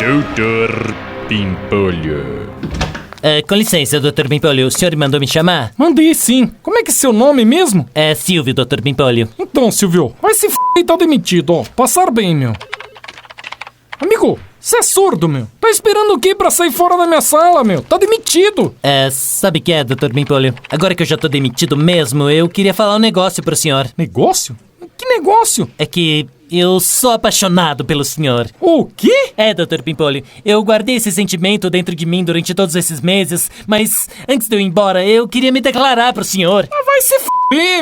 Doutor Pimpolho. Com licença, Dr. Pimpolho, o senhor mandou me chamar? Mandei sim. Como é que é seu nome mesmo? É Silvio, Dr. Pimpolho. Então, Silvio, vai se e tá demitido, ó. Passar bem, meu. Amigo, você é surdo, meu. Tá esperando o quê pra sair fora da minha sala, meu? Tá demitido. Sabe o que é, Dr. Pimpolho? Agora que eu já tô demitido mesmo, eu queria falar um negócio pro senhor. Negócio? Que negócio? É que eu sou apaixonado pelo senhor. O quê? Dr. Pimpolho, eu guardei esse sentimento dentro de mim durante todos esses meses, mas antes de eu ir embora, eu queria me declarar pro senhor. Ah, vai se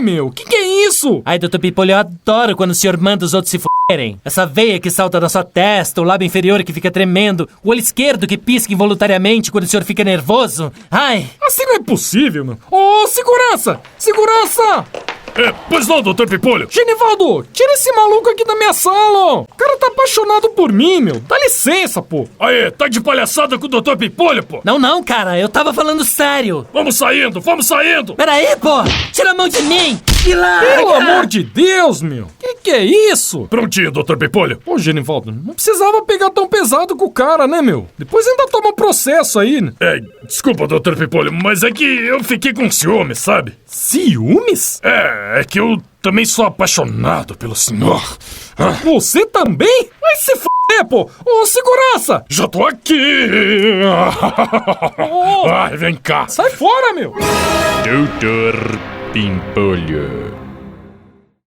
meu. Que é isso? Ai, Dr. Pimpolho, eu adoro quando o senhor manda os outros se f***erem. Essa veia que salta na sua testa, o lábio inferior que fica tremendo, o olho esquerdo que pisca involuntariamente quando o senhor fica nervoso. Ai. Assim não é possível, meu. Ô, segurança! Segurança! Pois não, Dr. Pimpolho. Genivaldo, tira esse maluco aqui da minha sala. O cara tá apaixonado por mim, meu. Dá licença, pô. Aê, tá de palhaçada com o Dr. Pimpolho, pô? Não, cara, eu tava falando sério. Vamos saindo, vamos saindo. Peraí, pô. Tira a mão de mim. E lá. Pelo amor de Deus, meu. Que é isso? Prontinho, Dr. Pimpolho. Pô, Genivaldo, não precisava pegar tão pesado com o cara, né, meu? Depois ainda toma um processo aí, né? Desculpa, Dr. Pimpolho, mas é que eu fiquei com ciúme, sabe? Ciúmes? É que eu também sou apaixonado pelo senhor. Você também? Vai se pô! Ô, segurança! Já tô aqui! Ai, vem cá! Sai fora, meu! Doutor Pimpolho.